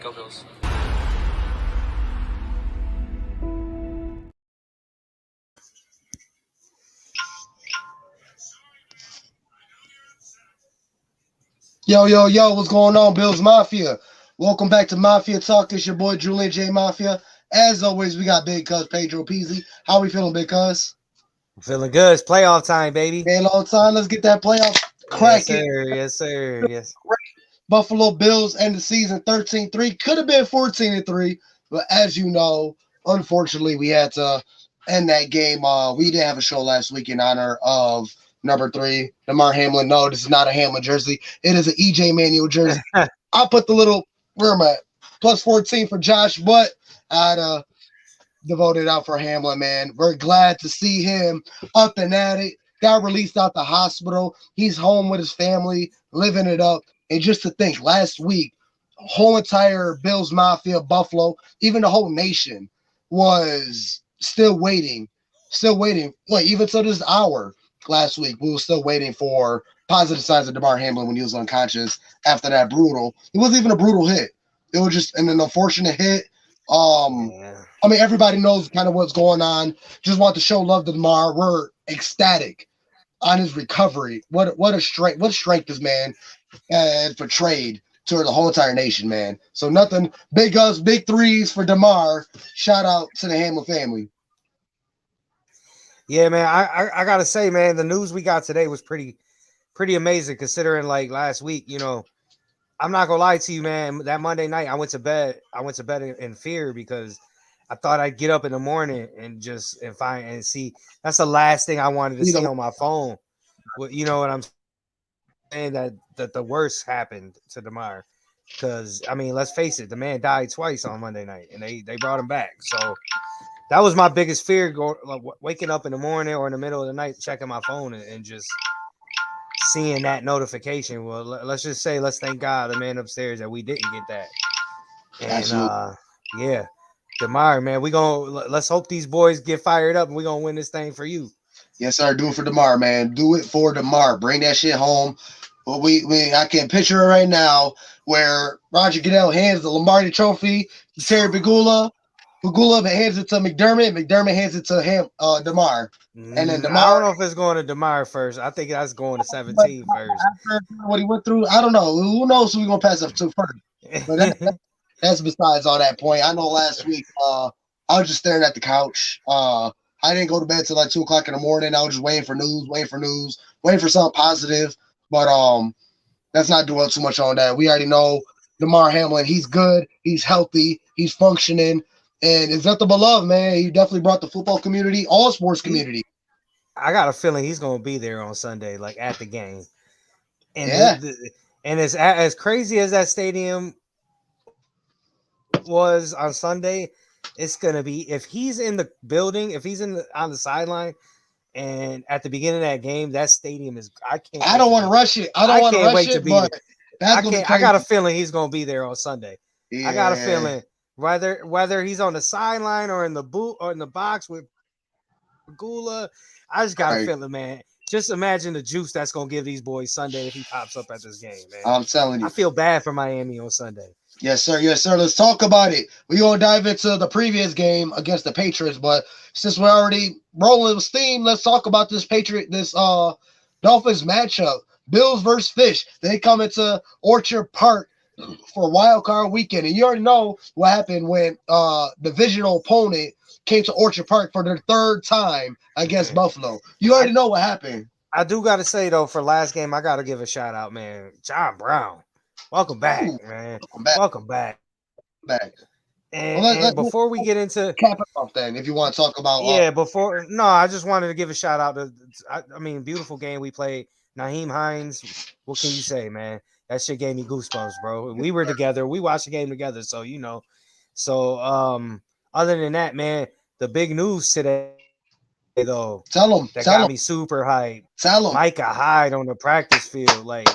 Go Bills. Yo, what's going on, Bills Mafia? Welcome back to MafiaTalk. It's your boy, Julian J. Mafia. As always, we got Big Cuz Pedro Peasy. How we feeling, Big Cuz? Feeling good. It's playoff time, baby. Hey, long time. Let's get that playoff cracking. Yes, sir. Yes. Buffalo Bills end the season 13-3. Could have been 14-3, but as you know, unfortunately, we had to end that game. We didn't have a show last week in honor of number 3, Damar Hamlin. No, this is not a Hamlin jersey. It is an EJ Manuel jersey. I'll put the little, where am I? Plus 14 for Josh, but I'd devoted out for Hamlin, man. We're glad to see him up and at it. Got released out the hospital. He's home with his family, living it up. And just to think, last week, whole entire Bills Mafia, Buffalo, even the whole nation was still waiting. Like, even to this hour last week, we were still waiting for positive signs of Damar Hamlin when he was unconscious after that brutal. It wasn't even a brutal hit. It was just an unfortunate hit. I mean, everybody knows kind of what's going on. Just want to show love to Damar. We're ecstatic on his recovery. What a strength! What strength this man portrayed to the whole entire nation, man. So nothing big ups, big threes for Damar. Shout out to the Hamlin family. Yeah, man. I gotta say, man, the news we got today was pretty amazing considering like last week. You know, I'm not gonna lie to you, man. That Monday night, I went to bed in fear because I thought I'd get up in the morning and find and see. That's the last thing I wanted to see on my phone. Well, you know what I'm saying? That the worst happened to Damar. Because I mean, let's face it, the man died twice on Monday night, and they brought him back. So that was my biggest fear: waking up in the morning or in the middle of the night, checking my phone and just seeing that notification. Well, let's just say, let's thank God, the man upstairs, that we didn't get that. And yeah, Damar, man, let's hope these boys get fired up and we're gonna win this thing for you. Yes, sir. Do it for Damar, man. Do it for Damar. Bring that shit home. Well, I can picture it right now where Roger Goodell hands the Lombardi Trophy to Terry Pegula. Pegula hands it to McDermott. McDermott hands it to Damar. And then Damar. I don't know if it's going to Damar first. I think that's going to 17 first. After what he went through, I don't know. Who knows who we're going to pass up to first? But that's besides all that point. I know last week I was just staring at the couch. I didn't go to bed till like 2 o'clock in the morning. I was just waiting for news, waiting for something positive. But let's not dwell too much on that. We already know Damar Hamlin. He's good. He's healthy. He's functioning. And it's nothing but love, man. He definitely brought the football community, all sports community. I got a feeling he's going to be there on Sunday, like at the game. And and as crazy as that stadium was on Sunday, it's going to be, if he's in the building, if he's on the sideline, and at the beginning of that game, that stadium is. I don't want to rush it. I don't want to rush it, but I got a feeling he's going to be there on Sunday. Yeah. I got a feeling whether he's on the sideline or in the booth or in the box with Gula. I just got a feeling, man. Just imagine the juice that's going to give these boys Sunday if he pops up at this game, man. I'm telling you. I feel bad for Miami on Sunday. Yes, sir. Let's talk about it. We're going to dive into the previous game against the Patriots, but since we're already rolling with steam, let's talk about this Dolphins matchup. Bills versus Fish. They come into Orchard Park for Wildcard Weekend, and you already know what happened when divisional opponent came to Orchard Park for their third time against Buffalo. You already know what happened. I do got to say, though, for last game, I got to give a shout out, man. John Brown. Welcome back, man. Welcome back. And before we get into cap it off, then, if you want to talk about I just wanted to give a shout out to I mean, beautiful game we played. Nyheim Hines, what can you say, man? That shit gave me goosebumps, bro. We were together. We watched the game together, so you know. So other than that, man, the big news today, though, got me super hyped. Micah Hyde on the practice field, like,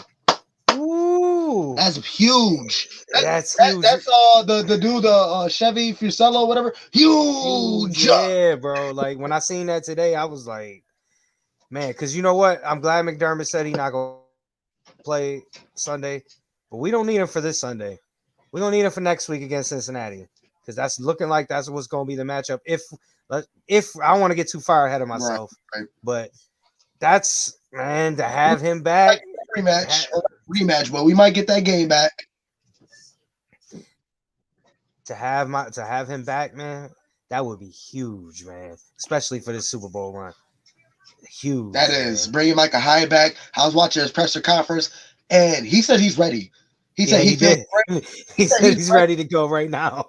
ooh, that's huge. That's huge. That's the dude, Chevy Fusello, whatever. Huge. Yeah, bro. Like when I seen that today, I was like, man, because you know what? I'm glad McDermott said he's not gonna play Sunday, but we don't need him for this Sunday. We're gonna need him for next week against Cincinnati because that's looking like that's what's gonna be the matchup. If I don't want to get too far ahead of myself, right. but that's man to have him back. Rematch, but we might get that game back. To have him back, man, that would be huge, man. Especially for this Super Bowl run. Huge. That is bringing Micah Hyde back. I was watching his presser conference, and he said he's ready. He said he did. He said he's ready to go right now.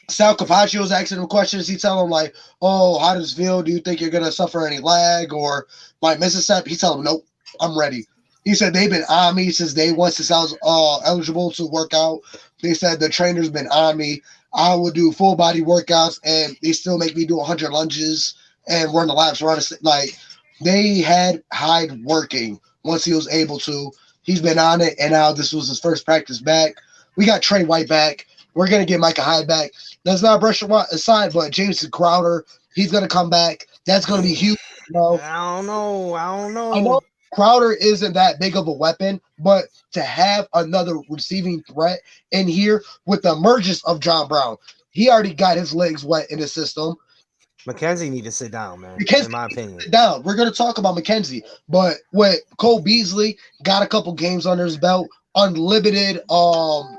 Sal Capaccio was asking him questions. He tell him like, "Oh, how does it feel? Do you think you're gonna suffer any lag or might miss a step?" He tell him, "Nope, I'm ready." He said they've been on me since day one, since I was eligible to work out. They said the trainer's been on me. I would do full body workouts, and they still make me do 100 lunges and run the laps. Like they had Hyde working once he was able to. He's been on it, and now this was his first practice back. We got Trey White back. We're going to get Micah Hyde back. Let's not brush it aside, but Jameson Crowder, he's going to come back. That's going to be huge. I don't know. I know Crowder isn't that big of a weapon, but to have another receiving threat in here with the emergence of John Brown, he already got his legs wet in the system. McKenzie need to sit down, man. In my opinion, sit down. We're going to talk about McKenzie, but with Cole Beasley got a couple games under his belt, unlimited call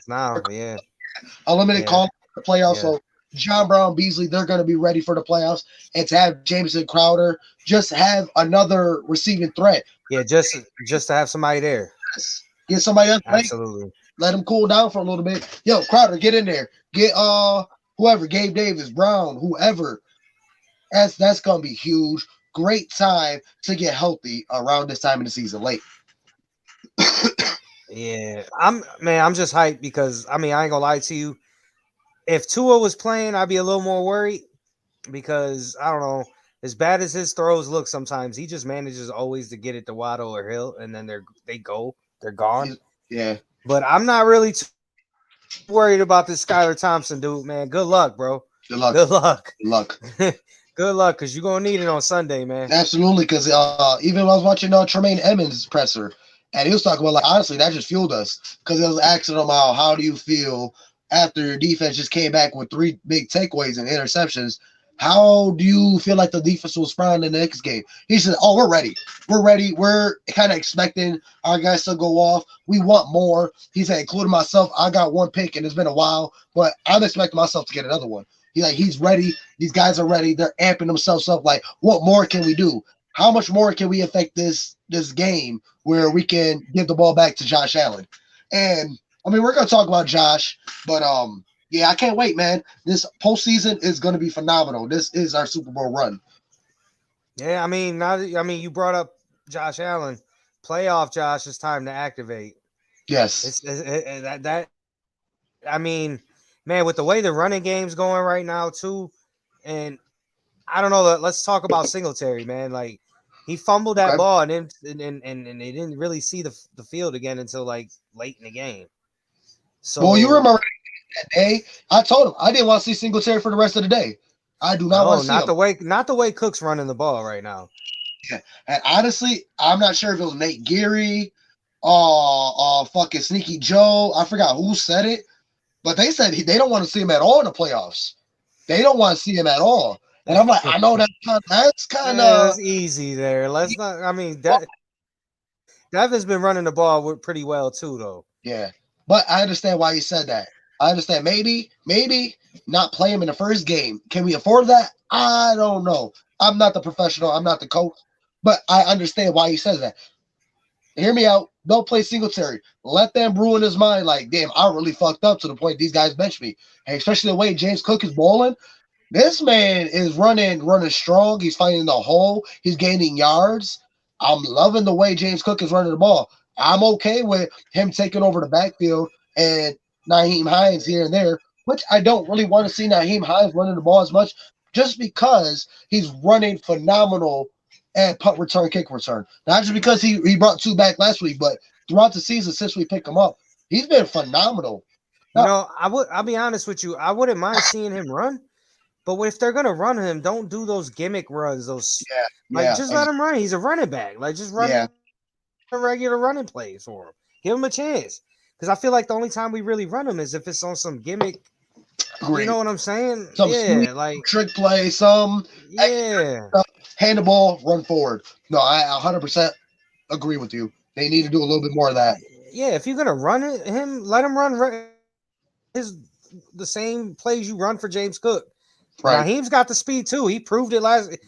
now, yeah, unlimited call for the playoffs. So John Brown, Beasley, they're going to be ready for the playoffs, and to have Jameson Crowder just have another receiving threat. Yeah, just to have somebody there. Get somebody else. Absolutely. Let him cool down for a little bit. Yo, Crowder, get in there. Get whoever, Gabe Davis, Brown, whoever. That's gonna be huge. Great time to get healthy around this time of the season, late. Yeah, I'm just hyped because I ain't gonna lie to you. If Tua was playing, I'd be a little more worried because I don't know. As bad as his throws look sometimes, he just manages always to get it to Waddle or Hill, and then they're gone. Yeah. But I'm not really too worried about this Skylar Thompson dude, man. Good luck, bro. Good luck. Good luck, because you're going to need it on Sunday, man. Absolutely, because even when I was watching Tremaine Edmonds' presser, and he was talking about, like, honestly, that just fueled us, because it was asking him how do you feel after your defense just came back with 3 big takeaways and interceptions? How do you feel like the defense will respond in the next game? He said, "Oh, we're ready. We're ready. We're kind of expecting our guys to go off. We want more." He said, including myself, I got 1 pick, and it's been a while, but I'm expecting myself to get another one. He's ready. These guys are ready. They're amping themselves up. Like, what more can we do? How much more can we affect this game where we can give the ball back to Josh Allen? And, we're going to talk about Josh, but yeah, I can't wait, man. This postseason is going to be phenomenal. This is our Super Bowl run. Yeah, you brought up Josh Allen. Playoff Josh, it's time to activate. Yes. Man, with the way the running game's going right now, too, and I don't know, let's talk about Singletary, man. Like, he fumbled that ball, and they didn't really see the field again until, like, late in the game. So, well, you remember that day, I told him I didn't want to see Singletary for the rest of the day. I do not want to see him. Not the way Cook's running the ball right now. Yeah. And honestly, I'm not sure if it was Nate Geary, fucking Sneaky Joe. I forgot who said it, but they said they don't want to see him at all in the playoffs. They don't want to see him at all. And I'm like, I know that's kind of easy there. Let's not. Devin's been running the ball pretty well too, though. Yeah, but I understand why you said that. I understand. Maybe not play him in the first game. Can we afford that? I don't know. I'm not the professional. I'm not the coach, but I understand why he says that. Hear me out. Don't play Singletary. Let them ruin his mind. Like, damn, I really fucked up to the point these guys bench me. And especially the way James Cook is balling. This man is running strong. He's finding the hole. He's gaining yards. I'm loving the way James Cook is running the ball. I'm okay with him taking over the backfield and Nyheim Hines here and there, which I don't really want to see Nyheim Hines running the ball as much just because he's running phenomenal at punt return, kick return. Not just because he brought 2 back last week, but throughout the season since we picked him up, he's been phenomenal. I'll be honest with you. I wouldn't mind seeing him run. But if they're gonna run him, don't do those gimmick runs. Just let him run. He's a running back. Like, just run regular running plays for him. Give him a chance. Because I feel like the only time we really run him is if it's on some gimmick. Great. You know what I'm saying? Some yeah, like trick play, some yeah. hand the ball, run forward. No, I 100% agree with you. They need to do a little bit more of that. Yeah, if you're gonna run him, let him run the same plays you run for James Cook. Right. Raheem's got the speed too. He proved it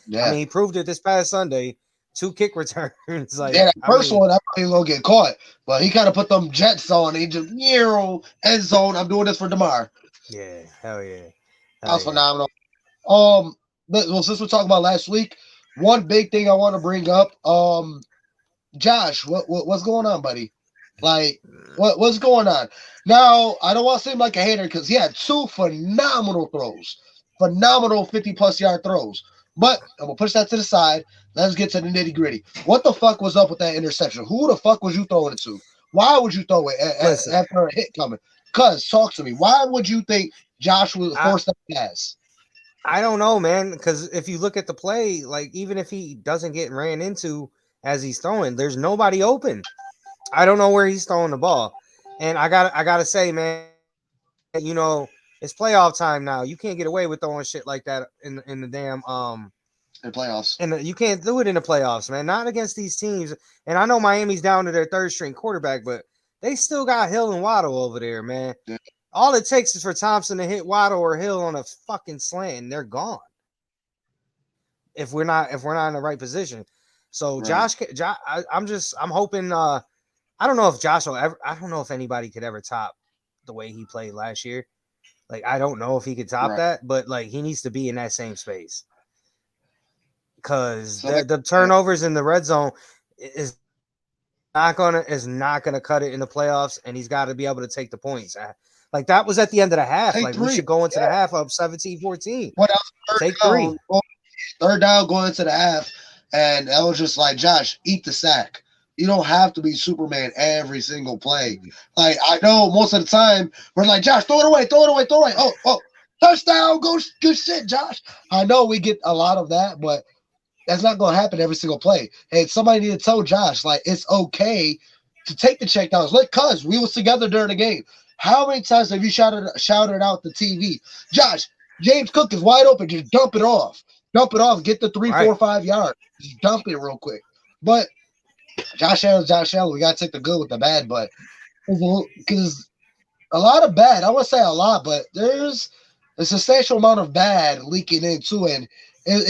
Yeah. I mean, he proved it this past Sunday. 2 kick returns. Like yeah, that first one, I probably gonna get caught, but he kind of put them jets on. He just end zone. I'm doing this for DeMar. Yeah, hell yeah, that was phenomenal. Well, since we're talking about last week, one big thing I want to bring up, Josh, what's going on, buddy? Like, what's going on? Now, I don't want to seem like a hater because he had 2 phenomenal throws, phenomenal 50+ yard throws. But I'm gonna push that to the side. Let's get to the nitty gritty. What the fuck was up with that interception? Who the fuck was you throwing it to? Why would you throw it after a hit coming? Cuz, talk to me. Why would you think Josh was forced to pass? I don't know, man. Because if you look at the play, like even if he doesn't get ran into as he's throwing, there's nobody open. I don't know where he's throwing the ball. And I gotta say, man, you know, it's playoff time now. You can't get away with throwing shit like that in the damn in playoffs. And you can't do it in the playoffs, man. Not against these teams. And I know Miami's down to their 3rd string quarterback, but they still got Hill and Waddle over there, man. Yeah. All it takes is for Thompson to hit Waddle or Hill on a fucking slant, and they're gone. If we're not in the right position. So right. Josh, I'm hoping. I don't know if Josh will ever. I don't know if anybody could ever top the way he played last year. Like I don't know if he could top that, but like he needs to be in that same space. Because the turnovers in the red zone is not gonna cut it in the playoffs, and he's got to be able to take the points. Like that was at the end of the half. Like we should go into the half up 17-14. What else? Take 3. Third down going into the half, and I was just like, Josh, eat the sack. You don't have to be Superman every single play. Like I know most of the time we're like, Josh, throw it away. Oh, touchdown, good shit, Josh. I know we get a lot of that, but that's not going to happen every single play. And somebody need to tell Josh, like, it's okay to take the checkdowns. Like, cuz we was together during the game. How many times have you shouted out the TV? Josh, James Cook is wide open. Just dump it off. Get the 3, 4, 5 yards. Just dump it real quick. But Josh Allen. We got to take the good with the bad. But because a lot of bad, I won't say a lot, but there's a substantial amount of bad leaking into it. And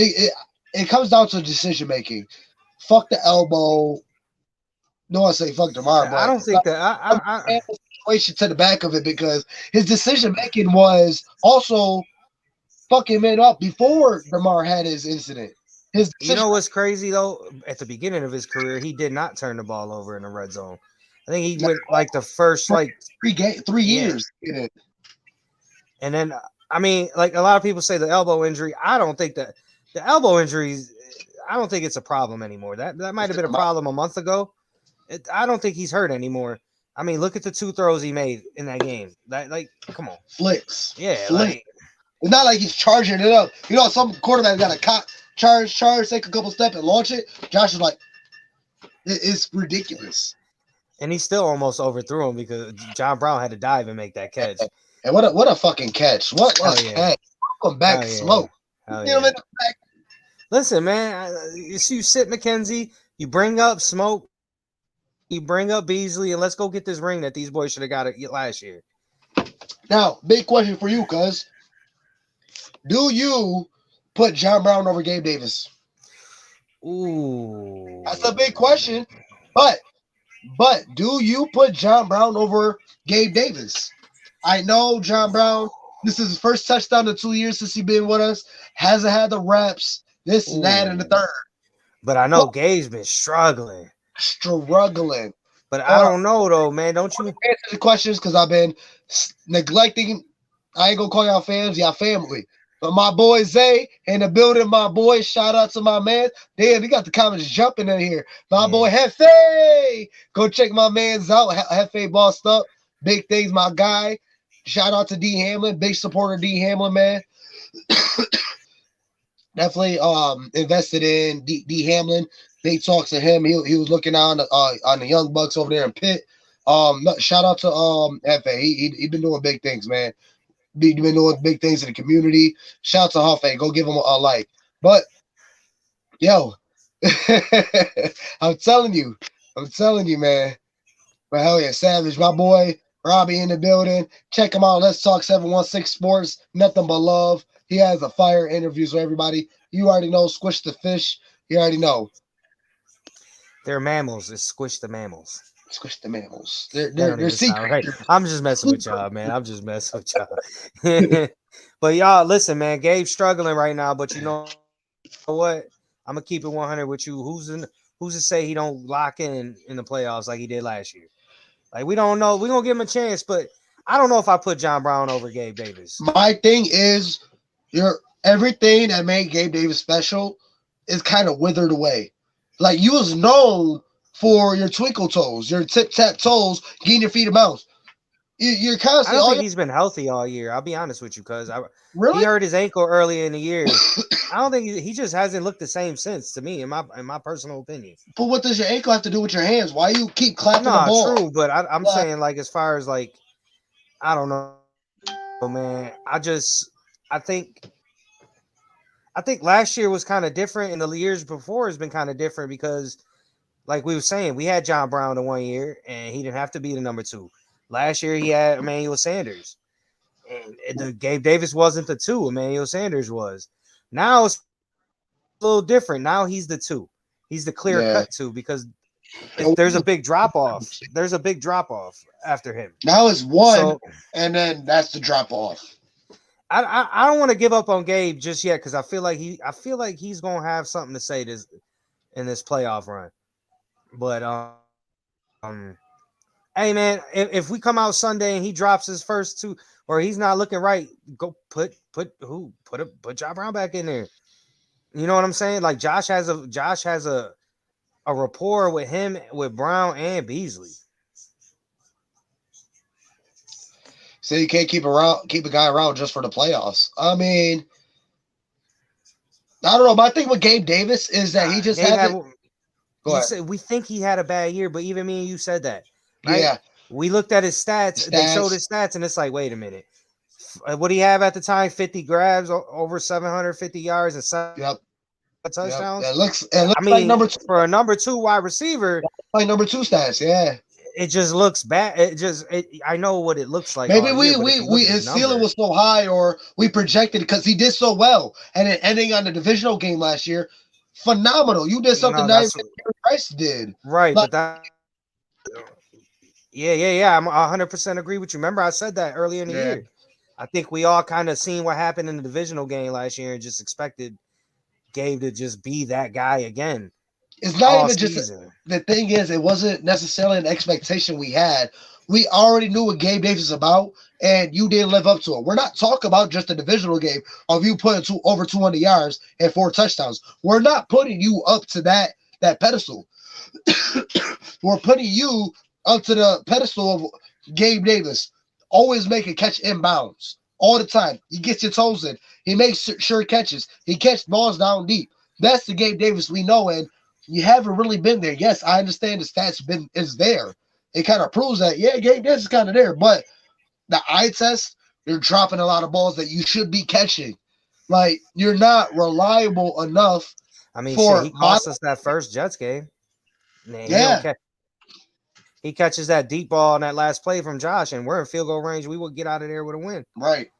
it comes down to decision making. Fuck the elbow. No one say fuck DeMar, but I don't think that I situation to the back of it because his decision making was also fucking men up before DeMar had his incident. You know what's crazy though? At the beginning of his career, he did not turn the ball over in the red zone. I think he went like the first 3 years. Yeah. And then I mean, like a lot of people say the elbow injury. I don't think that. The elbow injuries, I don't think it's a problem anymore. That might have been a problem a month ago. I don't think he's hurt anymore. I mean, look at the 2 throws he made in that game. Come on. Flicks. Yeah. Like, it's not like he's charging it up. You know, some quarterback got a charge, take a couple steps and launch it. Josh is like, it's ridiculous. And he still almost overthrew him because John Brown had to dive and make that catch. And what a fucking catch. What a catch. Welcome back, Smoke. Yeah. Listen, man, you sit McKenzie, you bring up Smoke, you bring up Beasley, and let's go get this ring that these boys should have got it last year. Now, big question for you, cuz. Do you put John Brown over Gabe Davis? Ooh. That's a big question. But do you put John Brown over Gabe Davis? I know John Brown, this is his first touchdown in 2 years since he's been with us. Hasn't had the reps, this and that, and the third. But I know Gabe's been struggling. But I don't know, though, man. Don't you answer the questions because I've been neglecting. I ain't going to call y'all fans, y'all family. But my boy Zay in the building, my boy, shout out to my man. Damn, he got the comments jumping in here. My boy Hefe. Go check my man's out. Hefe bossed up. Big things, my guy. Shout out to D Hamlin, big supporter D Hamlin, man. Definitely invested in D Hamlin. Big talks to him. He was looking on the Young Bucks over there in Pitt. Shout out to Hefe. He been doing big things, man. Been doing big things in the community. Shout out to Hefe. Go give him a like. But yo, I'm telling you, man. But hell yeah, Savage, my boy, Robbie in the building. Check him out. Let's talk 716 Sports. Nothing but love. He has a fire interviews with everybody. You already know. Squish the fish. You already know. They're mammals. It's Squish the Mammals. Squish the Mammals. They're secret. Right. I'm just messing with y'all, man. I'm just messing with y'all. But y'all, listen, man. Gabe's struggling right now, but you know what? I'm gonna keep it 100 with you. Who's to say he don't lock in the playoffs like he did last year? Like, we don't know. We're gonna give him a chance, but I don't know if I put John Brown over Gabe Davis. My thing is, everything that made Gabe Davis special is kind of withered away. Like, you was known for your twinkle toes, your tip tap toes, getting your feet a bounce. You're constantly. I don't think he's been healthy all year. I'll be honest with you, because really? He hurt his ankle early in the year. I don't think he just hasn't looked the same since, to me, in my personal opinion. But what does your ankle have to do with your hands? Why you keep clapping the ball? True, but I'm saying, like, as far as, like, I don't know, man. I think last year was kind of different, and the years before has been kind of different because, like we were saying, we had John Brown the 1 year, and he didn't have to be the number 2. Last year, he had Emmanuel Sanders. And Gabe Davis wasn't the 2. Emmanuel Sanders was. Now it's a little different. Now he's the 2. He's the clear-cut 2 because there's a big drop-off. There's a big drop-off after him. Now it's 1, and then that's the drop-off. I don't want to give up on Gabe just yet because I feel like he's going to have something to say in this playoff run. But hey, man, if we come out Sunday and he drops his first 2 or he's not looking right, go put John Brown back in there. You know what I'm saying? Like, Josh has a rapport with him, with Brown and Beasley. So you can't keep a guy around just for the playoffs. I mean, I don't know. My thing with Gabe Davis is that he just hasn't. We think he had a bad year, but even me and you said that. Right? Yeah. We looked at his stats. They showed his stats, and it's like, wait a minute. What do he have at the time? 50 grabs, over 750 yards, and 7 touchdowns. Yep. It looks like number 2 for a number 2 wide receiver. Like number 2 stats, yeah. It just looks bad. I know what it looks like. Maybe his ceiling was so high, or we projected because he did so well, and then ending on the divisional game last year, phenomenal. You did something that Price did, right? But that, yeah. I'm 100% agree with you. Remember, I said that earlier in the year. I think we all kind of seen what happened in the divisional game last year and just expected Gabe to just be that guy again. It's not even just the thing is, it wasn't necessarily an expectation we had. We already knew what Gabe Davis is about, and you didn't live up to it. We're not talking about just a divisional game of you putting over 200 yards and 4 touchdowns. We're not putting you up to that pedestal. We're putting you up to the pedestal of Gabe Davis. Always make a catch inbounds all the time. He gets your toes in. He makes sure catches. He catches balls down deep. That's the Gabe Davis we know, and you haven't really been there. Yes, I understand the stats is there. It kind of proves that, Gabe Davis is kind of there, but the eye test, you're dropping a lot of balls that you should be catching. Like, you're not reliable enough. I mean, he cost us that first Jets game. Man, he catches that deep ball on that last play from Josh, and we're in field goal range. We would get out of there with a win. Right.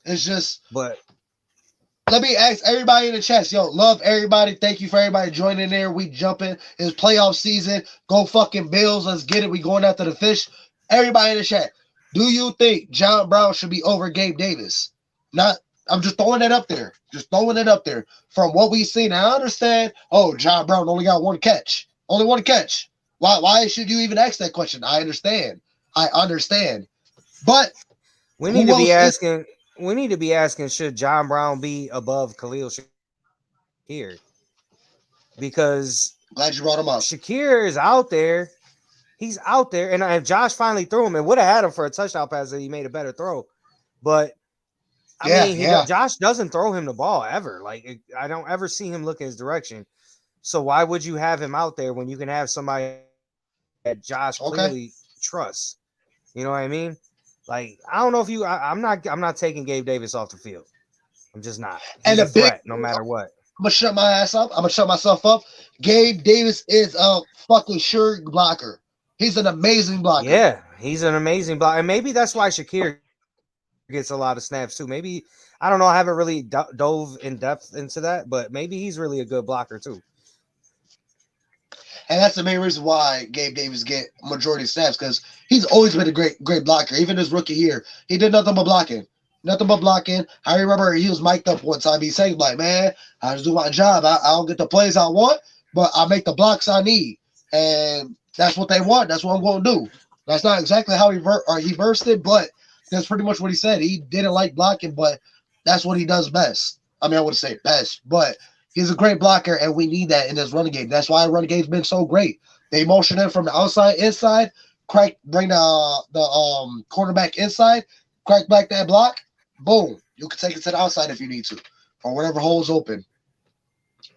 It's just. But let me ask everybody in the chat. Yo, love everybody. Thank you for everybody joining there. We jumping. It's playoff season. Go fucking Bills. Let's get it. We going after the fish. Everybody in the chat. Do you think John Brown should be over Gabe Davis? I'm just throwing that up there. From what we've seen, I understand. Oh, John Brown only got 1 catch. Only 1 catch. Why should you even ask that question? I understand. But we need to be asking. We need to be asking: should John Brown be above Khalil Shakir? Because glad you brought him up. Shakir is out there. He's out there, and if Josh finally threw him, and would have had him for a touchdown pass that he made a better throw. But Josh doesn't throw him the ball ever. Like, I don't ever see him look in his direction. So why would you have him out there when you can have somebody that Josh clearly trust. You know what I mean? Like, I don't know if I'm not taking Gabe Davis off the field. I'm just not. He's And a threat no matter what. I'm gonna shut my ass up. I'm gonna shut myself up. Gabe Davis is a fucking sure blocker. He's an amazing blocker. Yeah, he's an amazing blocker, and maybe that's why Shakir gets a lot of snaps too. Maybe, I don't know. I haven't really dove in depth into that, but maybe he's really a good blocker too. And that's the main reason why Gabe Davis get majority snaps, because he's always been a great blocker. Even his rookie year, he did nothing but blocking. Nothing but blocking. I remember he was mic'd up one time. He saying like, "Man, I just do my job. I don't get the plays I want, but I make the blocks I need." And that's what they want. That's what I'm going to do. That's not exactly how he versed it, but that's pretty much what he said. He didn't like blocking, but that's what he does best. I mean, I wouldn't say best, but he's a great blocker, and we need that in this running game. That's why running game's been so great. They motion him from the outside, inside, bring the quarterback inside, crack back that block, boom. You can take it to the outside if you need to, or whatever hole's open.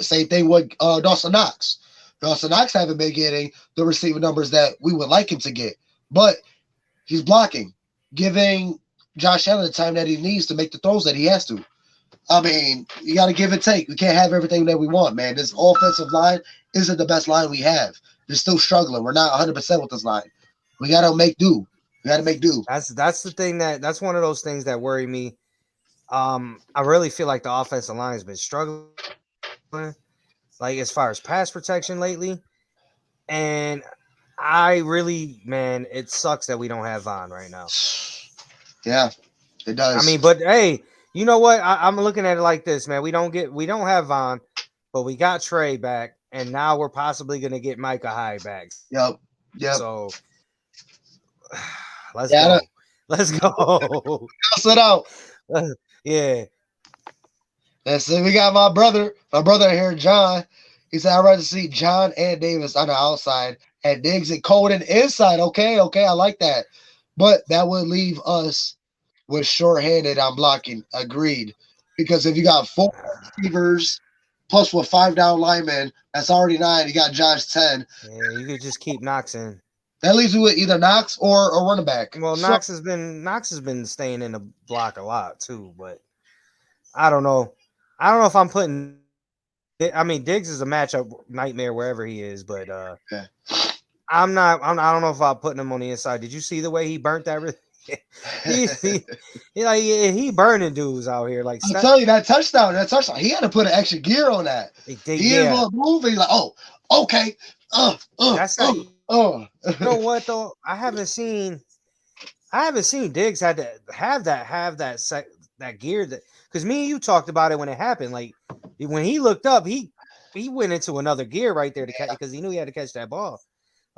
Same thing with Dawson Knox. Dawson Knox haven't been getting the receiving numbers that we would like him to get, but he's blocking, giving Josh Allen the time that he needs to make the throws that he has to. I mean, you got to give and take. We can't have everything that we want, man. This offensive line isn't the best line we have. They're still struggling. We're not 100% with this line. We got to make do. We got to make do. That's the thing that's one of those things that worry me. I really feel like the offensive line has been struggling, like as far as pass protection lately. And I really, man, it sucks that we don't have Von right now. Yeah, it does. I mean, but hey, you know what? I'm looking at it like this, man. We don't have Von, but we got Trey back, and now we're possibly gonna get Micah Hyde back. Yep. So let's go. Let's go. Sit out. Yeah. That's it. We got my brother here, John. He said, I'd rather see John and Davis on the outside and Diggs and Colden inside. Okay, I like that. But that would leave us with short-handed on blocking. Agreed. Because if you got 4 receivers plus with 5 down linemen, that's already 9. You got Josh 10. Yeah, you could just keep Knox in. That leaves you with either Knox or a running back. Well, Knox has been staying in the block a lot too, but I don't know. I don't know if I'm putting. I mean, Diggs is a matchup nightmare wherever he is, but yeah. I'm not. I don't know if I'm putting him on the inside. Did you see the way he burnt that? he burning dudes out here. Like I'm telling you, that touchdown. He had to put an extra gear on that. He didn't move. He's like, oh, okay. That's how. You know what though? I haven't seen Diggs had to have that gear that, because me and you talked about it when it happened. Like when he looked up, he went into another gear right there to catch, because he knew he had to catch that ball.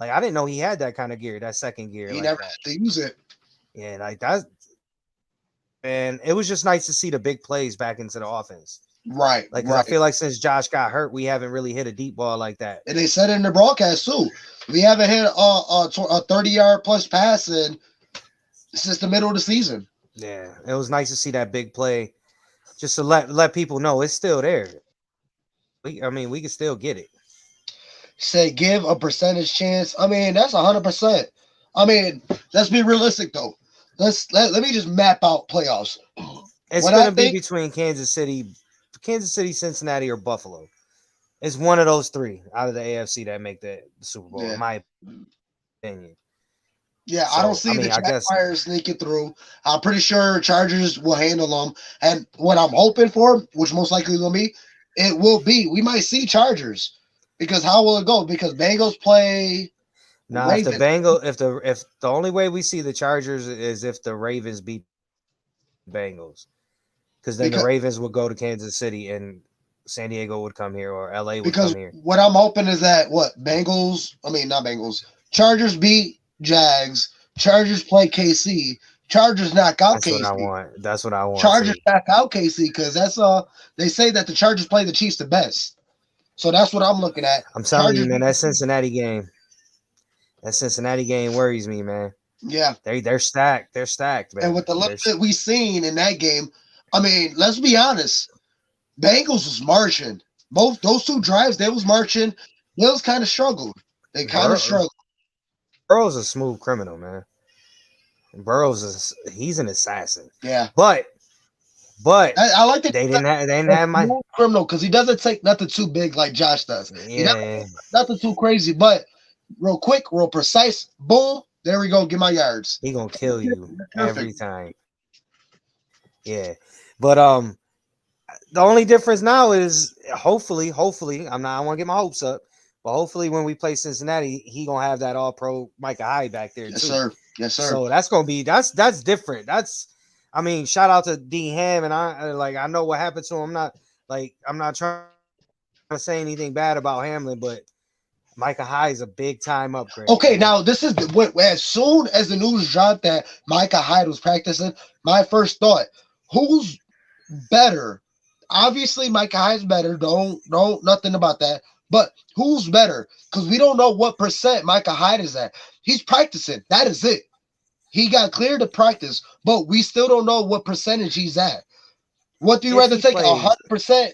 Like I didn't know he had that kind of gear, that second gear. He never had to use it. Yeah, like that. And it was just nice to see the big plays back into the offense. Right. Like I feel like since Josh got hurt, we haven't really hit a deep ball like that. And they said it in the broadcast too. We haven't hit a 30-yard plus pass since the middle of the season. Yeah, it was nice to see that big play, just to let people know it's still there. We can still get it. Say give a percentage chance. I mean, that's 100%. I mean, let's be realistic though. Let me just map out playoffs. It's going to be between Kansas City, Cincinnati, or Buffalo. It's one of those 3 out of the AFC that make the Super Bowl, in my opinion. Yeah, so, I don't see the Jaguars sneaking through. I'm pretty sure Chargers will handle them. And what I'm hoping for, which most likely will be, we might see Chargers. Because how will it go? Because Bengals play. No, if the only way we see the Chargers is if the Ravens beat Bengals. Because then the Ravens would go to Kansas City and San Diego would come here, or LA would come here. What I'm hoping is that Chargers beat Jags, Chargers play KC, Chargers knock out KC. That's what I want. Chargers knock out KC, because that's they say that the Chargers play the Chiefs the best. So that's what I'm looking at. I'm telling you, man, that Cincinnati game worries me, man. Yeah. They're stacked. They're stacked, man. And with the little bit we seen in that game, I mean, let's be honest. Bengals was marching. Both those 2 drives, they was marching. Bills kind of struggled. They kind of struggled. Burrow's a smooth criminal, man. He's an assassin. Yeah. But I like that they didn't have my criminal because he doesn't take nothing too big like Josh does. He doesn't yeah. take nothing too crazy, but real quick, real precise. Boom. There we go. Get my yards. He gonna kill you every time. Yeah. But the only difference now is hopefully, I don't want to get my hopes up, but hopefully when we play Cincinnati, he gonna have that all pro Micah Hyde back there Yes, too. sir. Yes, sir. So that's gonna be that's different. I mean, shout out to D Ham, and I know what happened to him. I'm not trying to say anything bad about Hamlin, but Micah Hyde is a big time upgrade. Okay, now this is as soon as the news dropped that Micah Hyde was practicing, my first thought, who's better? Obviously, Micah Hyde's better. Don't nothing about that. But who's better? Because we don't know what percent Micah Hyde is at. He's practicing. That is it. He got cleared to practice, but we still don't know what percentage he's at. What do you rather take? 100%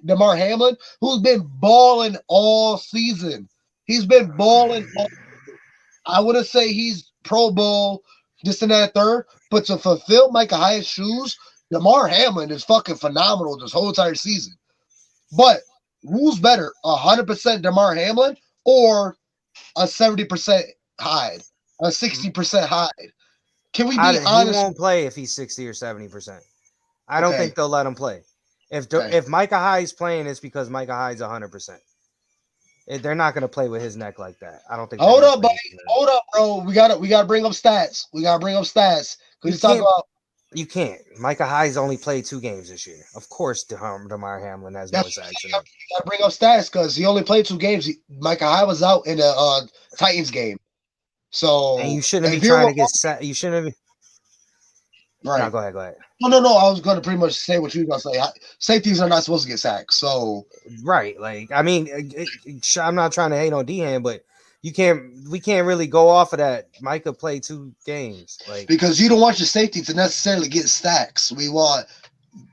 DeMar Hamlin, who's been balling all season. He's been balling. I wouldn't say he's Pro Bowl, this and that third, but to fulfill Micah Hyde's shoes, DeMar Hamlin is fucking phenomenal this whole entire season. But who's better, 100% DeMar Hamlin or a 70% Hyde, a 60% Hyde? Can we be honest? He won't play if he's 60 or 70%. I don't think they'll let him play. If Micah Hyde's playing, it's because Micah Hyde's 100%. They're not going to play with his neck like that. I don't think. Hold up, buddy. Hold up, bro. We gotta bring up stats. You can't. Micah Hyde's only played 2 games this year. Of course, DeMar Hamlin has more sacks. You gotta bring up stats because he only played 2 games. Micah Hyde was out in the Titans game. So and you shouldn't be trying to get sacked. You shouldn't be. Right. No, go ahead. No. I was going to pretty much say what you were going to say. Safeties are not supposed to get sacked. So right, like I mean, I'm not trying to hate on D-Han, but we can't really go off of that. Micah played 2 games, like because you don't want your safety to necessarily get sacks. We want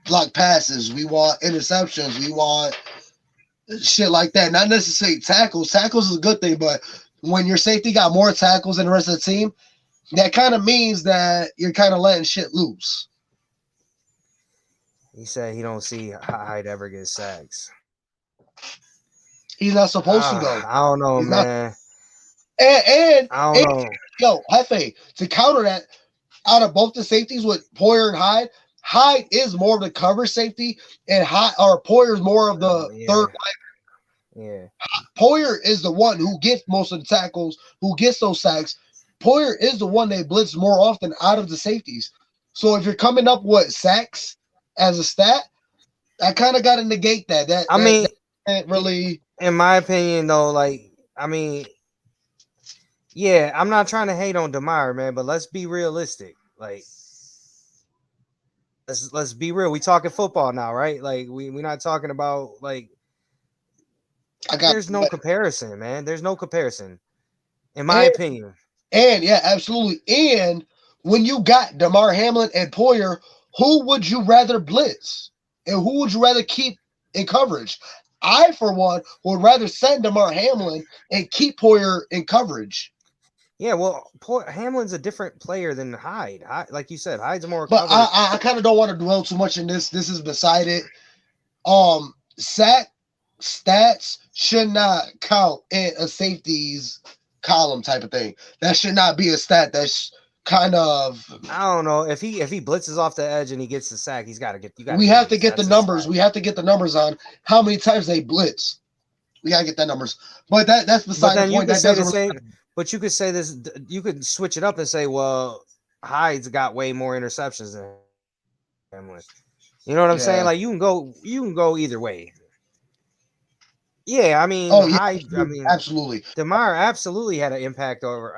block passes. We want interceptions. We want shit like that. Not necessarily tackles. Tackles is a good thing, but when your safety got more tackles than the rest of the team, that kind of means that you're kind of letting shit loose. He said he don't see Hyde ever get sacks. He's not supposed to, though. I don't know, man. And I don't know. Yo, Hefe, to counter that, out of both the safeties with Poyer and Hyde, Hyde is more of the cover safety, and Poyer is more of the third lineman. Yeah. Poyer is the one who gets most of the tackles, who gets those sacks. Poyer is the one that blitzes more often out of the safeties. So if you're coming up with sacks as a stat, I kind of got to negate that. That really, in my opinion, though, like I mean, yeah, I'm not trying to hate on DeMar, man, but let's be realistic. Like, let's be real. We talking football now, right? Like, we're not talking about like. There's no comparison, man. There's no comparison, in my opinion. And yeah, absolutely. And when you got DeMar Hamlin and Poyer, who would you rather blitz? And who would you rather keep in coverage? I, for one, would rather send DeMar Hamlin and keep Poyer in coverage. Yeah, well, Hamlin's a different player than Hyde. Like you said, Hyde's more. But I kind of don't want to dwell too much in this. This is beside it. Sack stats should not count in a safety's column type of thing. That should not be a stat. That's kind of. I don't know if he blitzes off the edge and he gets the sack, he's got to get. We have to get the numbers. We have to get the numbers on how many times they blitz. We gotta get that numbers. But that's beside the point. That doesn't. But you could say this. You could switch it up and say, well, Hyde's got way more interceptions than Hamlin. You know what I'm saying? Like you can go either way. Yeah, I mean, absolutely. DeMar absolutely had an impact over.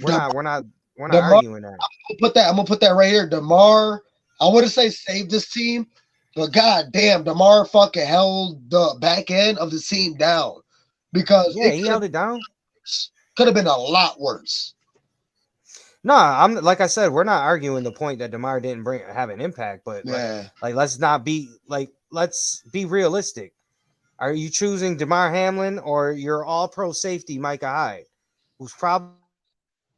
We're not arguing that. I'm gonna put that right here. DeMar, I wouldn't say saved this team, but god damn, DeMar fucking held the back end of the team down because he held it down. Could have been a lot worse. No, I'm like I said, we're not arguing the point that DeMar didn't have an impact, but let's be realistic. Are you choosing DeMar Hamlin or your all-pro safety Micah Hyde, who's probably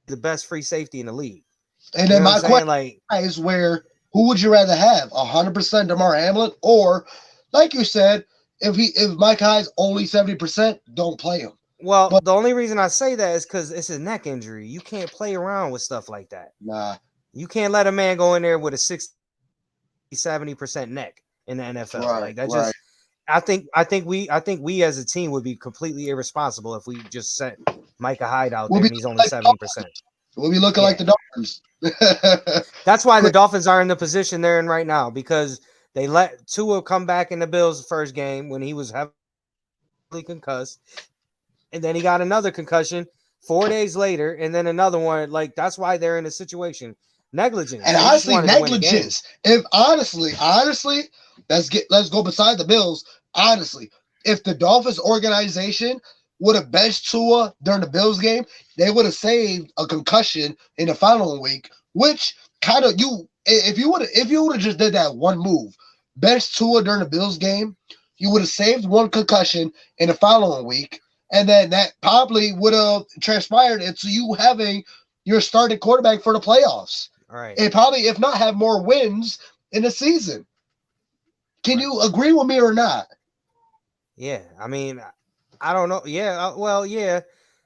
the best free safety in the league. And then my question is where who would you rather have? 100% DeMar Hamlin, or like you said, if Mike Hyde's only 70%, don't play him. Well, the only reason I say that is because it's a neck injury. You can't play around with stuff like that. Nah. You can't let a man go in there with a 60-70% neck in the NFL. Right, like that just I think we as a team would be completely irresponsible if we just sent Micah Hyde out there and he's only 70%. We'll be looking like the Dolphins. That's why the Dolphins are in the position they're in right now, because they let Tua come back in the Bills' first game when he was heavily concussed, and then he got another concussion 4 days later, and then another one. Like, that's why they're in a situation. Negligence. And honestly, negligence. If honestly, let's go beside the Bills. Honestly, if the Dolphins organization would have benched Tua during the Bills game, they would have saved a concussion in the following week, which kind of if you would have just did that one move, benched Tua during the Bills game, you would have saved one concussion in the following week, and then that probably would have transpired into you having your starting quarterback for the playoffs. All right. And probably, if not, have more wins in the season. Can you agree with me or not? Yeah, I mean, I don't know. Yeah, well, yeah.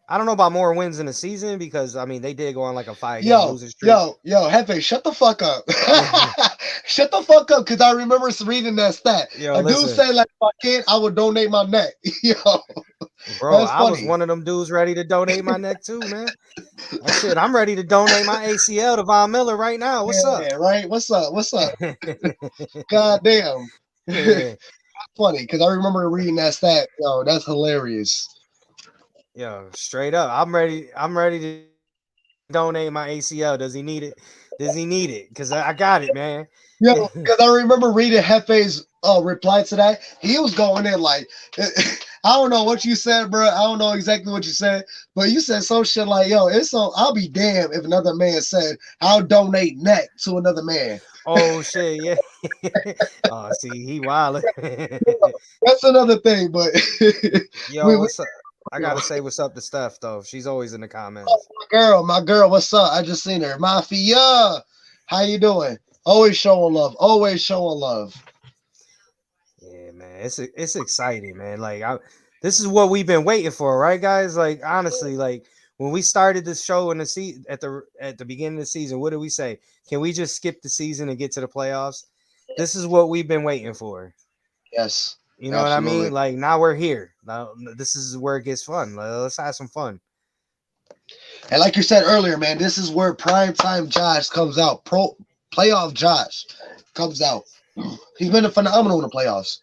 I don't know about more wins in the season because, I mean, they did go on like a 5-game losing streak. Yo, Hefe, shut the fuck up. Shut the fuck up, because I remember reading that stat. A dude said, like, if I can't, I would donate my neck. Yo. Bro, I was one of them dudes ready to donate my neck too, man. Shit, I'm ready to donate my ACL to Von Miller right now. What's up? Yeah, right? What's up? God damn. Yeah. Funny, because I remember reading that stat. Yo, that's hilarious. Yo, straight up. I'm ready to donate my ACL. Does he need it? Because I got it, man. Yo, because I remember reading Hefe's reply to that. He was going in like, I don't know what you said, bro. I don't know exactly what you said, but you said some shit like, yo, I'll be damned if another man said, I'll donate neck to another man. Oh, shit, yeah. Oh, see, he wild. That's another thing, but. Yo, what's up? I gotta say what's up to Steph, though. She's always in the comments. Oh, my girl, what's up? I just seen her. Mafia, how you doing? Always showing love. Yeah, man, it's exciting, man. Like, this is what we've been waiting for, right, guys? Like, honestly, like when we started this show in the at the beginning of the season, what did we say? Can we just skip the season and get to the playoffs? This is what we've been waiting for. Yes. You know what I mean? Like, now we're here. Now this is where it gets fun. Let's have some fun. And like you said earlier, man, this is where primetime Josh comes out. Playoff Josh comes out. He's been phenomenal in the playoffs.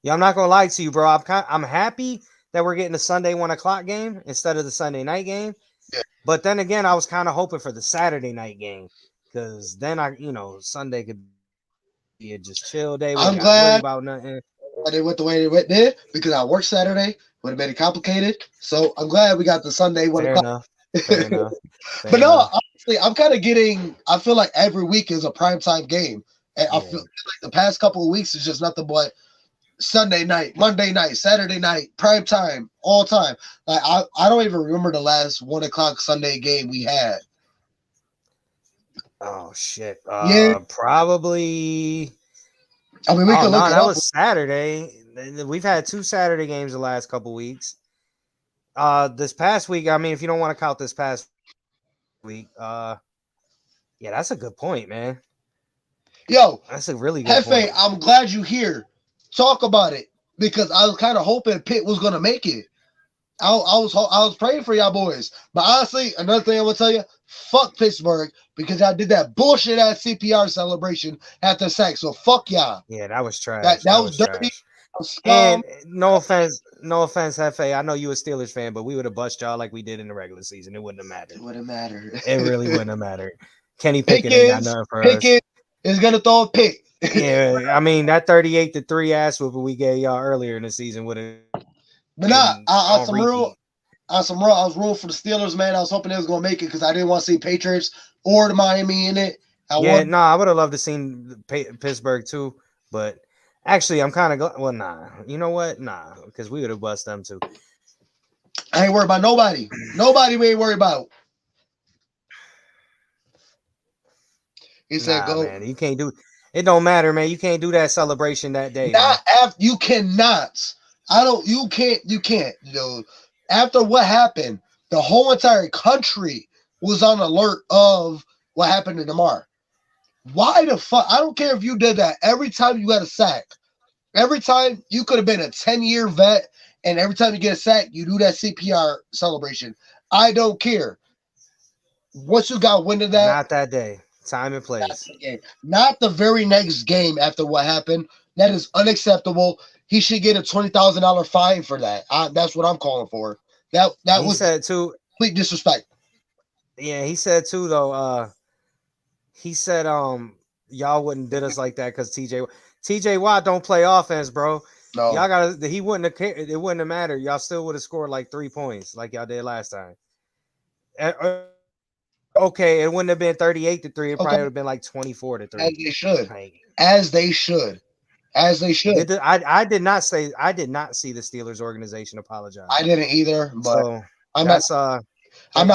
Yeah, I'm not gonna lie to you, bro. I'm happy that we're getting the Sunday 1:00 game instead of the Sunday night game. Yeah. But then again, I was kind of hoping for the Saturday night game because then Sunday could be a just chill day. I'm glad about nothing. They went the way they did because I work Saturday. Would have made it complicated. So I'm glad we got the Sunday 1:00. Fair enough. But no, honestly, I feel like every week is a primetime game. And I feel like the past couple of weeks is just nothing but Sunday night, Monday night, Saturday night, prime time, all time. Like I don't even remember the last 1:00 Sunday game we had. Oh shit. Yeah. Probably. I mean, we can look it that up. was Saturday. We've had 2 Saturday games the last couple weeks. This past week, I mean, if you don't want to count this past week, yeah, that's a good point, man. Yo, that's a really good point. I'm glad you're here. Talk about it because I was kind of hoping Pitt was gonna make it. I was praying for y'all boys, but honestly, another thing I will tell you: fuck Pittsburgh because I did that bullshit ass CPR celebration at the sack. So fuck y'all. Yeah, that was trash. That was dirty. And no offense, Hefe. I know you a Steelers fan, but we would have bust y'all like we did in the regular season. It wouldn't have mattered. It wouldn't matter. It really wouldn't have mattered. Kenny Pickett ain't got nothing for us. Pickett is gonna throw a pick. Yeah, I mean that 38-3 ass whooping we gave y'all earlier in the season would have. But nah, I was rooting for the Steelers, man. I was hoping they was gonna make it because I didn't want to see Patriots or the Miami in it. I would have loved to seen Pittsburgh too, but actually, I'm kind of glad. Well, nah, you know what? Nah, because we would have bust them too. I ain't worried about nobody. Nobody we ain't worried about. He said, Nah, "Go." man, you can't do. It don't matter, man. You can't do that celebration that day, man. Not after you cannot. I don't. You can't. You can't. After what happened, the whole entire country was on alert of what happened to Demar. Why the fuck? I don't care if you did that every time you got a sack. Every time you could have been a 10-year vet, and every time you get a sack, you do that CPR celebration. I don't care. Once you got wind of that, Not that day. Time and place. not the very next game after what happened. That is unacceptable. He should get a $20,000 fine for that. That's what I'm calling for. That He was said too. complete disrespect. Yeah, he said too though. He said y'all wouldn't did us like that because TJ Watt don't play offense, bro. No. Y'all gotta. He wouldn't have. It wouldn't have mattered. Y'all still would have scored like 3 points like y'all did last time. Okay, it wouldn't have been 38-3. It probably would have been like 24-3. As they should. As they should. As they should. I did not see the Steelers organization apologize. I didn't either, but so I'm not.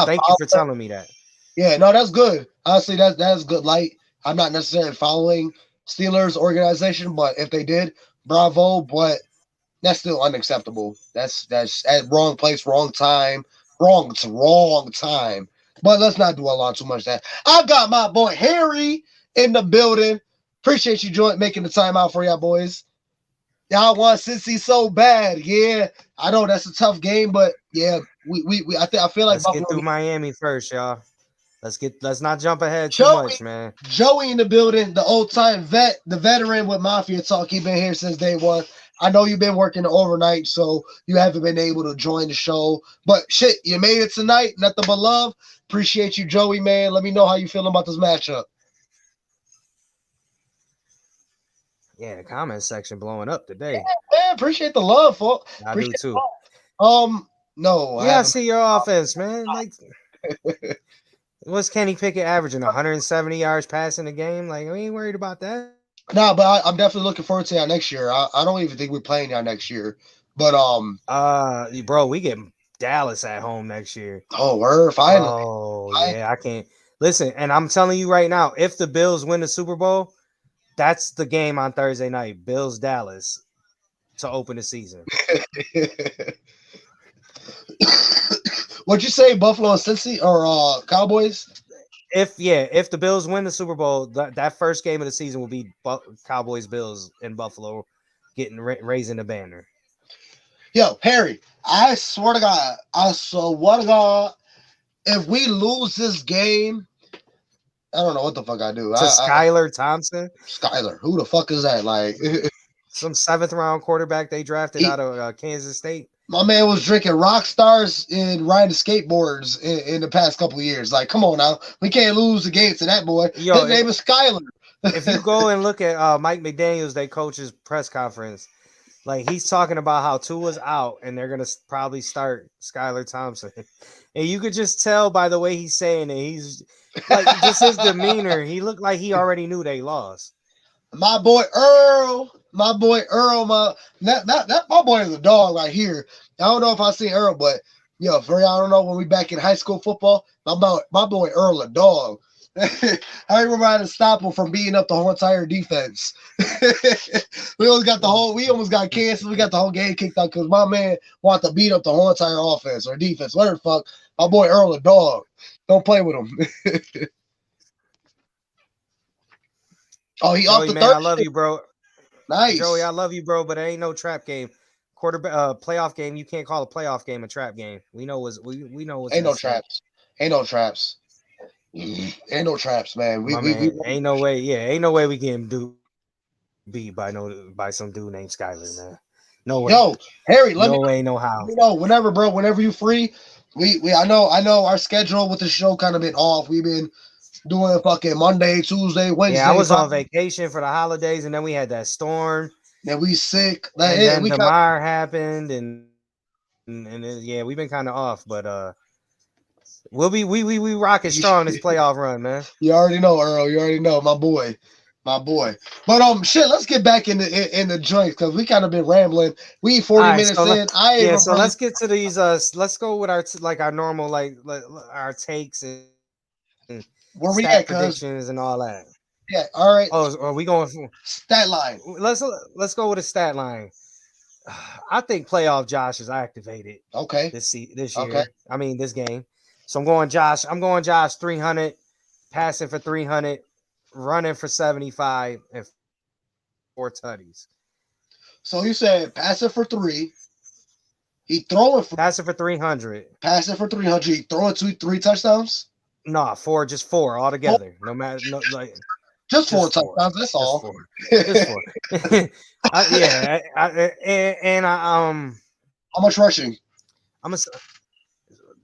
Thank you for telling me that. Yeah, no, that's good. Honestly, that's good light. I'm not necessarily following Steelers organization, but if they did, bravo. But that's still unacceptable. That's at wrong place, wrong time. It's wrong time. But let's not dwell on too much that. I got my boy Harry in the building. Appreciate you making the time out for y'all boys. Y'all want Cincy so bad. Yeah, I know that's a tough game, but yeah, I feel like let's get through Miami first, y'all. Let's not jump ahead too much, man. Joey in the building, the old time vet, the veteran with Mafia Talk. He been here since day one. I know you've been working overnight, so you haven't been able to join the show. But shit, you made it tonight. Nothing but love. Appreciate you, Joey, man. Let me know how you feeling about this matchup. Yeah, the comment section blowing up today. Yeah, man, appreciate the love, folks. I do too. No. Yeah, I see your offense, man. Like, what's Kenny Pickett averaging? 170 yards passing a game? Like, we ain't worried about that. No, but I'm definitely looking forward to y'all next year. I don't even think we're playing y'all next year. But bro, we get Dallas at home next year. Oh, we're finally. Oh, yeah, I can't listen. And I'm telling you right now, if the Bills win the Super Bowl, that's the game on Thursday night. Bills Dallas to open the season. What'd you say, Buffalo and Cincy or Cowboys? If the Bills win the Super Bowl, that first game of the season will be Cowboys Bills in Buffalo raising the banner. Yo, Harry, I swear to God, if we lose this game, I don't know what the fuck I do. Skylar Thompson? Skylar, who the fuck is that? Like some 7th round quarterback they drafted out of Kansas State. My man was drinking rock stars and riding skateboards in the past couple of years. Like, come on now. We can't lose the game to that boy. His name is Skylar. If you go and look at Mike McDaniels, their coach's press conference, like he's talking about how Tua's out and they're going to probably start Skylar Thompson. And you could just tell by the way he's saying it. He's like, just his demeanor. He looked like he already knew they lost. My boy Earl, my boy is a dog right here. I don't know if I see Earl, but yo, for y'all, I don't know when we back in high school football. My boy Earl a dog. I remember I had to stop him from beating up the whole entire defense. we almost got canceled. We got the whole game kicked out because my man wanted to beat up the whole entire offense or defense, whatever the fuck. My boy Earl a dog. Don't play with him. Oh, he off the man, third. I love you, bro. Nice, Joey. I love you, bro. But it ain't no trap game. Playoff game. You can't call a playoff game a trap game. We know what's. Ain't no traps. Ain't no traps. Ain't no traps, man. We ain't no way. Yeah, ain't no way we can beat by some dude named Skyler, man. No way. Yo, Harry, no way, no how. You know, whenever you free, I know our schedule with the show kind of been off. We've been doing fucking Monday, Tuesday, Wednesday. Yeah, I was on vacation for the holidays, and then we had that storm. And we sick. And then Damar happened, and yeah, we've been kind of off, but we rocking strong this playoff run, man. You already know, Earl. You already know, my boy. But shit, let's get back in the joint because we kind of been rambling. We 40 minutes in. So let's get to these. Let's go with our normal like our takes and where we at, predictions and all that. Yeah. All right. Oh, are we going? Stat line. Let's go with a stat line. I think playoff Josh is activated Okay. this Okay. year. I mean this game. So I'm going Josh. 300, passing for 300, running for 75, and 4 tutties. So you said passing for 3. He throwing for Passing for 300. passing for 300. He throwing 3 touchdowns. Nah, just four altogether. No matter, no like Just 4 just four, touchdowns. That's just all. 4, just 4. And How much rushing? I'm a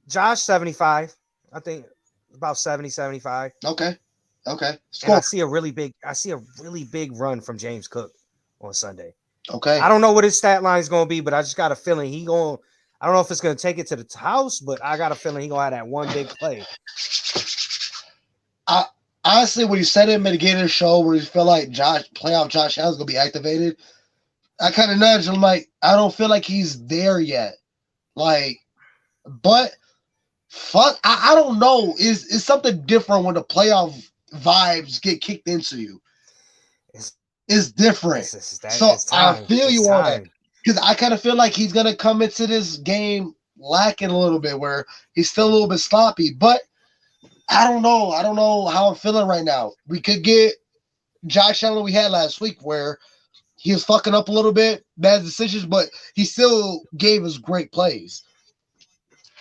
Josh 75. I think about 70, 75. Okay. Okay. And Score. I see a really big run from James Cook on Sunday. Okay. I don't know what his stat line is going to be, but I just got a feeling I don't know if it's going to take it to the house, but I got a feeling he going to have that one big play. Honestly, when you said it in the beginning of the show where you feel like playoff Josh Allen's going to be activated, I kind of nudged him like, I don't feel like he's there yet. Like, but fuck, I don't know. It's something different when the playoff vibes get kicked into you. It's different. I feel you on that. Because I kind of feel like he's going to come into this game lacking a little bit, where he's still a little bit sloppy. But I don't know. I don't know how I'm feeling right now. We could get Josh Allen we had last week, where he was fucking up a little bit, bad decisions, but he still gave us great plays.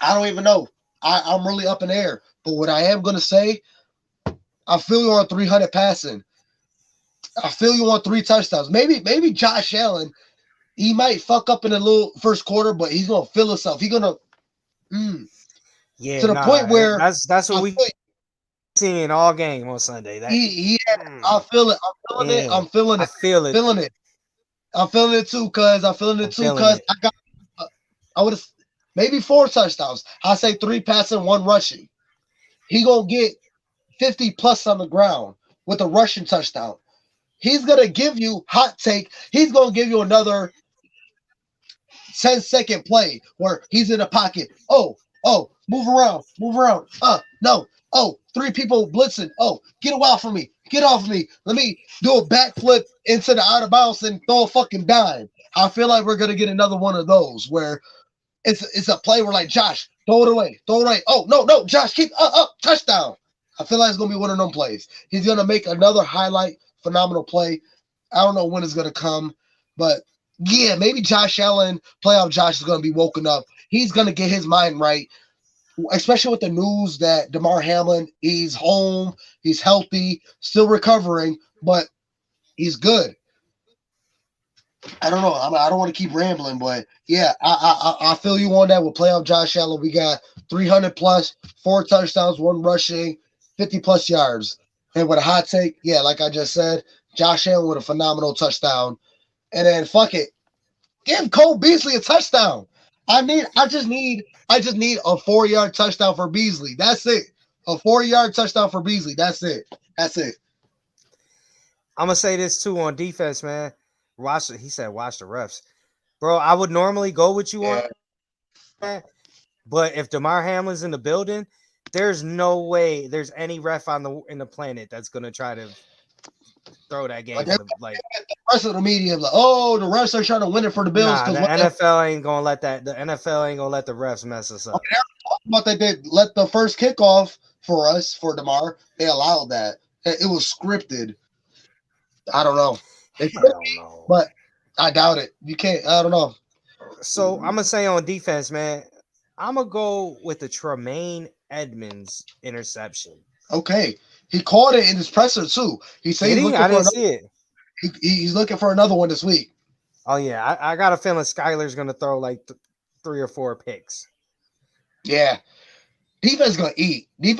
I don't even know. I'm really up in the air. But what I am going to say, I feel you on 300 passing. I feel you on 3 touchdowns. Maybe Josh Allen, he might fuck up in a little first quarter, but he's gonna feel himself. He's gonna to the point where that's what we seeing all game on Sunday. I feel it. I'm feeling it. I'm feeling it too, cuz I would have maybe 4 touchdowns. I say 3 passing, 1 rushing. He gonna get 50 plus on the ground with a rushing touchdown. He's going to give you hot take. He's going to give you another 10-second play where he's in a pocket. Oh, move around. No. Oh, 3 people blitzing. Oh, get away from me. Get off of me. Let me do a backflip into the out of bounds and throw a fucking dime. I feel like we're going to get another one of those where it's a play where like, Josh, throw it away. Oh, no, Josh, keep up, touchdown. I feel like it's going to be one of them plays. He's going to make another highlight phenomenal play. I don't know when it's going to come, but yeah, maybe Josh Allen, playoff Josh, is going to be woken up. He's going to get his mind right, especially with the news that Damar Hamlin, he's home, he's healthy, still recovering, but he's good. I don't know. I don't want to keep rambling, but yeah, I feel you on that with playoff Josh Allen. We got 300 plus, 4 touchdowns, 1 rushing, 50 plus yards. And with a hot take, yeah, like I just said, Josh Allen with a phenomenal touchdown. And then fuck it. Give Cole Beasley a touchdown. I just need a 4-yard touchdown for Beasley. That's it. A 4-yard touchdown for Beasley. That's it. I'm gonna say this too on defense, man. He said watch the refs. Bro, I would normally go with you on that. But if Damar Hamlin's in the building, there's no way there's any ref in the planet that's gonna try to throw that game. The rest of the media, like, oh, the refs are trying to win it for the Bills. Nah, the NFL ain't gonna let that. The NFL ain't gonna let the refs mess us up. But they did let the first kickoff for us for Damar. They allowed that. It was scripted. I don't know. I don't know, but I doubt it. You can't. I don't know. So I'm gonna say on defense, man, I'm gonna go with the Tremaine Edmonds interception. Okay, he caught it in his presser too. He said I didn't see it. He's looking for another one this week. Oh yeah, I got a feeling Skyler's gonna throw like 3 or 4 picks. Yeah, defense gonna eat. He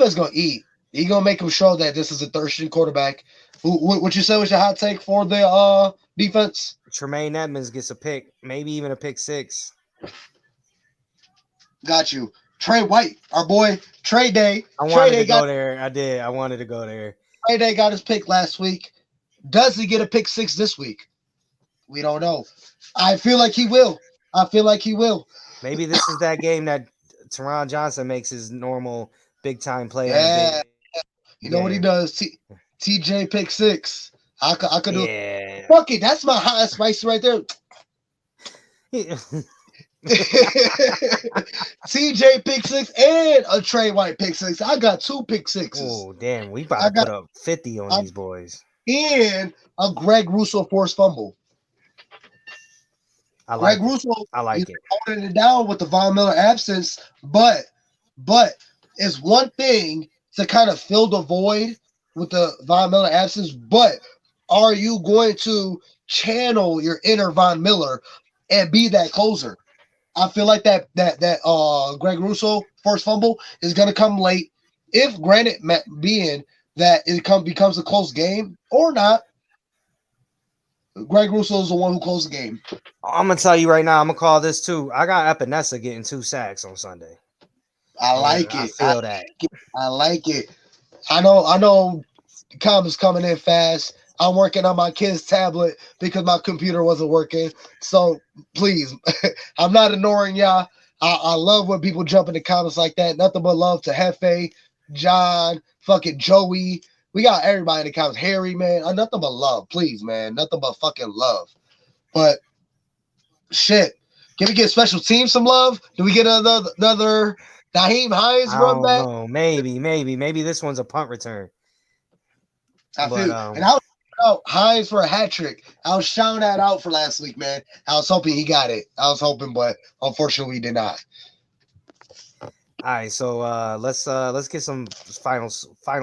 gonna make him show that this is a third-string quarterback. What you say was your hot take for the defense? Tremaine Edmonds gets a pick, maybe even a pick 6. Got you. Trey White, our boy, Trey Day. I wanted to go there. I did. I wanted to go there. Trey Day got his pick last week. Does he get a pick 6 this week? We don't know. I feel like he will. Maybe this is that game that Teron Johnson makes his normal big-time play. Yeah. You know what he does? TJ pick six. I could do. Yeah. Fuck it. That's my hot spicy right there. TJ pick six and a Trey White pick six. I got 2 pick sixes. Oh damn, we about to put up 50 on these boys. And a Greg Russo forced fumble. Greg Russo, I like it. Holding it down with the Von Miller absence, but it's one thing to kind of fill the void with the Von Miller absence, but are you going to channel your inner Von Miller and be that closer? I feel like that Greg Russo forced fumble is going to come late. If granted, being that it becomes a close game or not, Greg Russo is the one who closed the game. I'm gonna tell you right now. I'm gonna call this too. I got Epinesa getting 2 sacks on Sunday. I like it. I feel that. I like it. I know. Comments coming in fast. I'm working on my kid's tablet because my computer wasn't working. So please, I'm not ignoring y'all. I love when people jump in the comments like that. Nothing but love to Hefe, John, fucking Joey. We got everybody in the comments. Harry, man. Nothing but love. Please, man. Nothing but fucking love. But shit. Can we get special teams some love? Do we get another Naheem Hines run back? No, maybe this one's a punt return. And I was out Hines for a hat trick. I was shouting that out for last week, man. I was hoping he got it. I was hoping, but unfortunately, he did not. All right, so let's get some final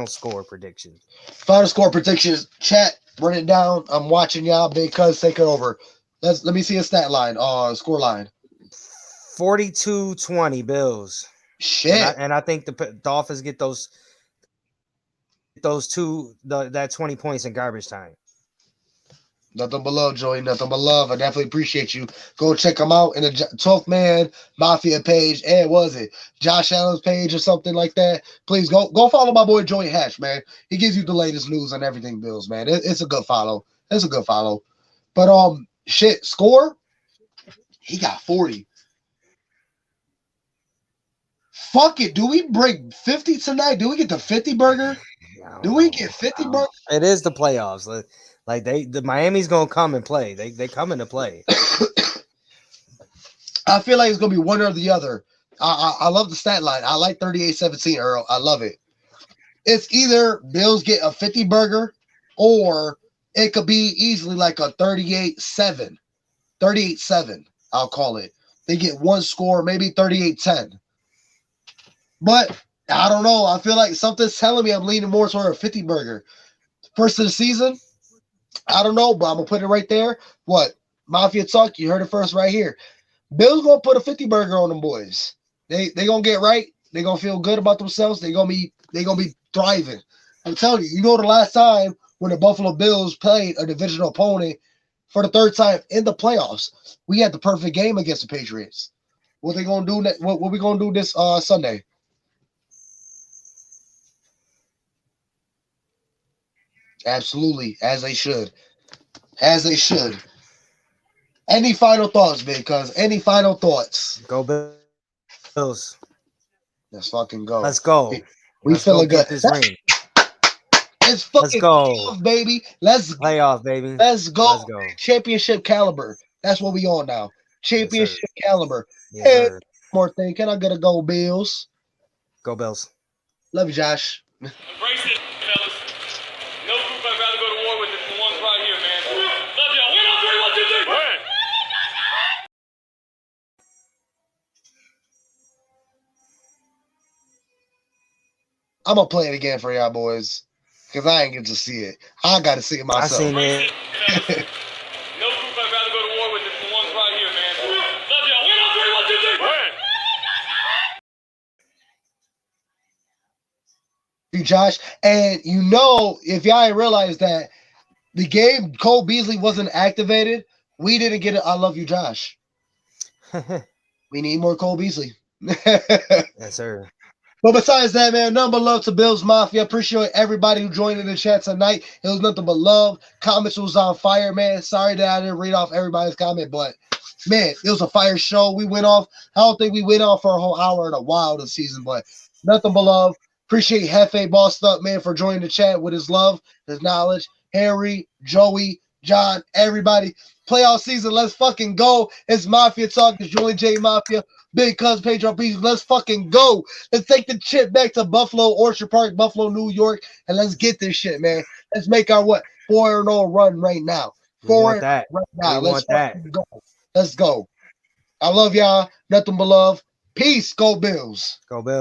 score predictions. Final score predictions. Chat, run it down. I'm watching y'all. Big Cuz, take it over. Let me see a stat line. Score line. 42-20 Bills. Shit. And I think the Dolphins get those 20 points in garbage time. Nothing but love, Joey. Nothing but love. I definitely appreciate you. Go check them out in the 12th Man Mafia page. And was it Josh Allen's page or something like that? Please go follow my boy Joey Hatch, man. He gives you the latest news on everything Bills, man. It's a good follow. It's a good follow. But shit, score. He got 40. Fuck it. Do we break 50 tonight? Do we get the 50 burger? Do we get 50 burger? It is the playoffs. Like the Miami's gonna come and play. They come into play. I feel like it's gonna be one or the other. I love the stat line. I like 38-17, Earl. I love it. It's either Bills get a 50 burger or it could be easily like a 38-7. 38-7, I'll call it. They get one score, maybe 38-10. But I don't know. I feel like something's telling me I'm leaning more toward a 50 burger. First of the season, I don't know, but I'm going to put it right there. What? Mafia Talk, you heard it first right here. Bill's going to put a 50 burger on them boys. They going to get right. They going to feel good about themselves. They going to be thriving. I'm telling you, the last time when the Buffalo Bills played a divisional opponent for the third time in the playoffs, we had the perfect game against the Patriots. What they going to do? What we going to do this Sunday? Absolutely, as they should. As they should. Any final thoughts, Big Cuz? Any final thoughts? Go Bills. Let's fucking go. Let's go. We feeling good. This ring. It's fucking playoff, baby. Playoff, baby. Let's go. Let's go. Championship caliber. That's what we on now. Championship caliber. Yes, and one more thing. Can I get a go Bills? Go Bills. Love you, Josh. Embrace it, fellas. No group I'd rather go to war with than the ones right here, man. Love y'all. Win on 3, 1, 2, 3. Win. I'm gonna play it again for y'all boys. Because I ain't get to see it. I got to see it myself. I seen it. No group I'd rather go to war with than the ones right here, man. Love y'all. Win on 3, 1, 2, 3. Win. You, Josh. And if y'all ain't realized that the game Cole Beasley wasn't activated, we didn't get it. I love you, Josh. We need more Cole Beasley. Yes, sir. But besides that, man, nothing but love to Bills Mafia. Appreciate everybody who joined in the chat tonight. It was nothing but love. Comments was on fire, man. Sorry that I didn't read off everybody's comment, but man, it was a fire show. We went off. I don't think we went off for a whole hour in a while this season, but nothing but love. Appreciate Hefe Bossed Up, man, for joining the chat with his love, his knowledge. Harry, Joey, John, everybody. Playoff season, let's fucking go. It's Mafia Talk. It's Joey J Mafia. Big Cuz Pedro Beach. Let's fucking go. Let's take the chip back to Buffalo, Orchard Park, Buffalo, New York, and let's get this shit, man. Let's make our 4-0 run right now. We want that. Right now. We Let's want that. go. Let's go. I love y'all. Nothing but love. Peace. Go Bills. Go Bills.